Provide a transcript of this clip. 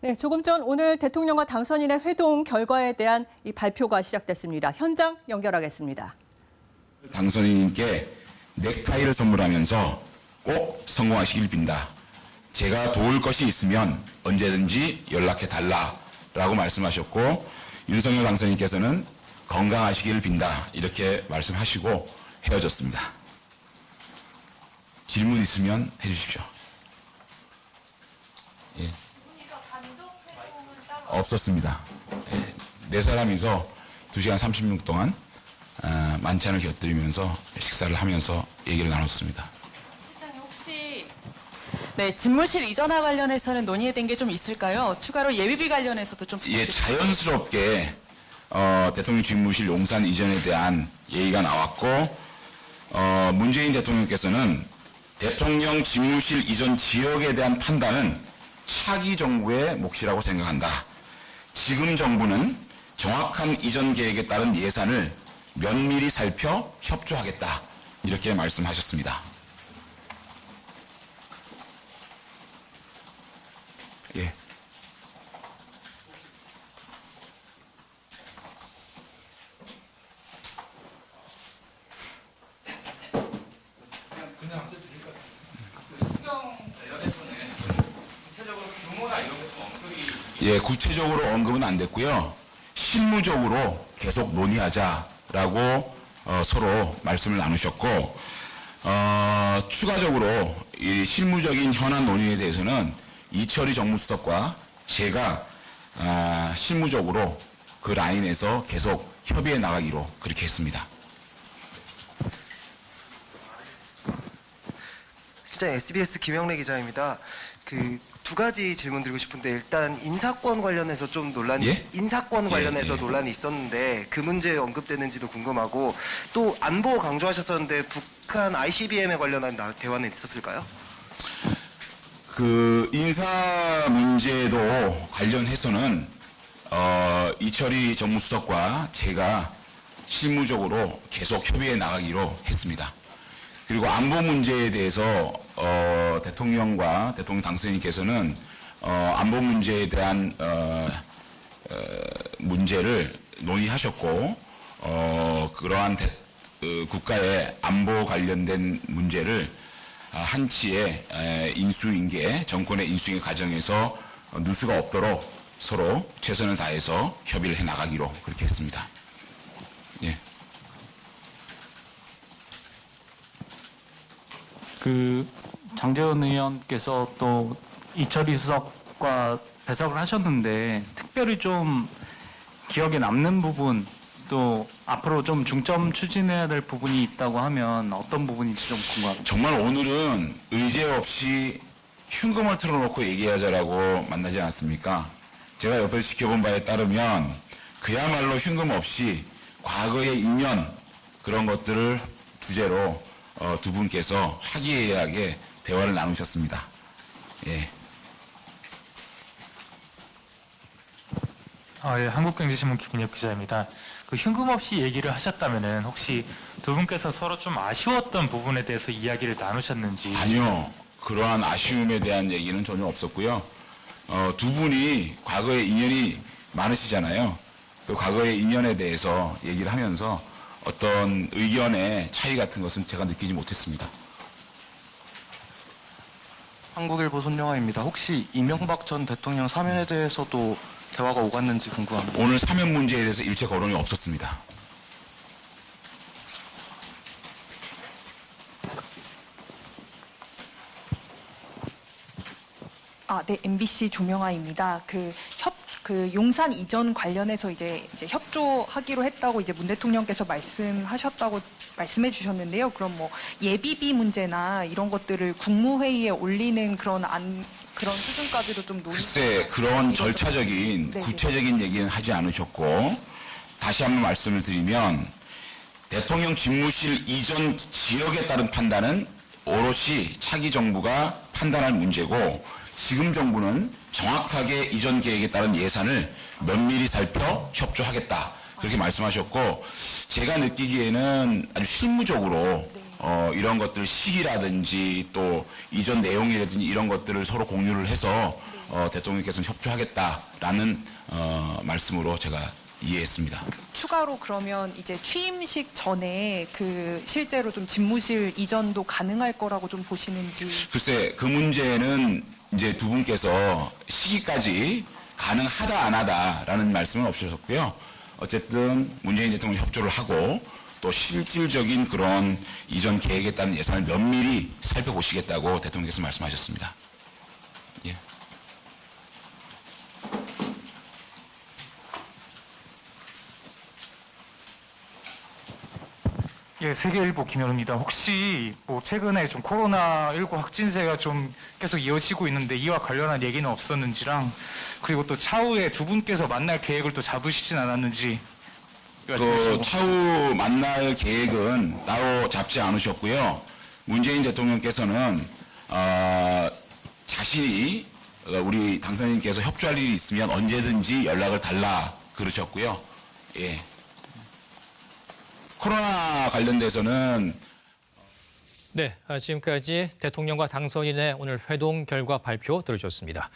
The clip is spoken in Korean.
네, 조금 전 오늘 대통령과 당선인의 회동 결과에 대한 이 발표가 시작됐습니다. 현장 연결하겠습니다. 당선인께 넥타이를 선물하면서 꼭 성공하시길 빈다. 제가 도울 것이 있으면 언제든지 연락해달라라고 말씀하셨고, 윤석열 당선인께서는 건강하시길 빈다 이렇게 말씀하시고 헤어졌습니다. 질문 있으면 해주십시오. 예. 없었습니다. 예. 네 사람이서 2시간 36분 동안 만찬을 곁들이면서 식사를 하면서 얘기를 나눴습니다. 실장님 혹시 집무실 이전화 관련해서는 논의된 게 좀 있을까요? 추가로 예비비 관련해서도 좀 예, 부탁드립니다. 자연스럽게 대통령 집무실 용산 이전에 대한 얘기가 나왔고, 문재인 대통령께서는 대통령 집무실 이전 지역에 대한 판단은 차기 정부의 몫이라고 생각한다. 지금 정부는 정확한 이전 계획에 따른 예산을 면밀히 살펴 협조하겠다. 이렇게 말씀하셨습니다. 예. 그냥 드릴 것 같아요. 수경 관련해서는 구체적으로 규모나 이런 것도 언급이 예, 구체적으로 언급은 안 됐고요. 실무적으로 계속 논의하자라고 서로 말씀을 나누셨고, 추가적으로 이 실무적인 현안 논의에 대해서는 이철희 정무수석과 제가 실무적으로 그 라인에서 계속 협의해 나가기로 그렇게 했습니다. 실장 SBS 김영래 기자입니다. 두 가지 질문 드리고 싶은데, 일단 인사권 관련해서 좀 논란이 예? 인사권 관련해서 예. 논란이 있었는데 그 문제 언급되는지도 궁금하고, 또 안보 강조하셨었는데 북한 ICBM에 관련한 대화는 있었을까요? 그 인사 문제도 관련해서는 이철희 정무수석과 제가 실무적으로 계속 협의해 나가기로 했습니다. 그리고 안보 문제에 대해서 대통령과 대통령 당선인께서는 안보 문제에 대한 문제를 논의하셨고, 그러한 국가의 안보 관련된 문제를 한치의 인수인계, 정권의 인수인계 과정에서 누수가 없도록 서로 최선을 다해서 협의를 해 나가기로 그렇게 했습니다. 예. 장제원 의원께서 또 이철희 수석과 배석을 하셨는데, 특별히 좀 기억에 남는 부분, 또 앞으로 좀 중점 추진해야 될 부분이 있다고 하면 어떤 부분인지 좀 궁금합니다. 정말 오늘은 의제 없이 흉금을 틀어놓고 얘기하자라고 만나지 않았습니까? 제가 옆에서 지켜본 바에 따르면 그야말로 흉금 없이 과거의 인연, 그런 것들을 주제로 두 분께서 화기애애하게 대화를 나누셨습니다. 예. 예, 한국경제신문 김은혁 기자입니다. 흉금없이 얘기를 하셨다면은 혹시 두 분께서 서로 좀 아쉬웠던 부분에 대해서 이야기를 나누셨는지? 아니요. 그러한 아쉬움에 대한 얘기는 전혀 없었고요. 두 분이 과거의 인연이 많으시잖아요. 그 과거의 인연에 대해서 얘기를 하면서 어떤 의견의 차이 같은 것은 제가 느끼지 못했습니다. 한국일보 손영아입니다. 혹시 이명박 전 대통령 사면에 대해서도 대화가 오갔는지 궁금합니다. 오늘 사면 문제에 대해서 일체 거론이 없었습니다. 네, MBC 조명아입니다. 용산 이전 관련해서 이제 협조하기로 했다고 이제 문 대통령께서 말씀해 주셨는데요. 그럼 뭐 예비비 문제나 이런 것들을 국무회의에 올리는 그런 수준까지도 좀 글쎄, 그런 절차적인 네네. 구체적인 얘기는 하지 않으셨고, 다시 한번 말씀을 드리면 대통령 집무실 이전 지역에 따른 판단은 오롯이 차기 정부가 판단할 문제고, 지금 정부는 정확하게 이전 계획에 따른 예산을 면밀히 살펴 협조하겠다. 그렇게 말씀하셨고, 제가 느끼기에는 아주 실무적으로 이런 것들 시기라든지 또 이전 내용이라든지 이런 것들을 서로 공유를 해서 대통령께서는 협조하겠다라는 말씀으로 제가 이해했습니다. 추가로 그러면 이제 취임식 전에 그 실제로 좀 집무실 이전도 가능할 거라고 좀 보시는지. 글쎄 그 문제는 이제 두 분께서 시기까지 가능하다 안 하다라는 말씀은 없으셨고요. 어쨌든 문재인 대통령 협조를 하고 또 실질적인 그런 이전 계획에 따른 예산을 면밀히 살펴보시겠다고 대통령께서 말씀하셨습니다. 예. 예, 세계일보 김현우입니다. 혹시 뭐 최근에 좀 코로나19 확진세가 좀 계속 이어지고 있는데 이와 관련한 얘기는 없었는지랑 그리고 또 차후에 두 분께서 만날 계획을 또 잡으시진 않았는지 말씀해 그 주시고. 차후 만날 계획은 따로 잡지 않으셨고요. 문재인 대통령께서는 자신이 우리 당선인께서 협조할 일이 있으면 언제든지 연락을 달라 그러셨고요. 예. 코로나 관련돼서는 네, 지금까지 대통령과 당선인의 오늘 회동 결과 발표 들으셨습니다.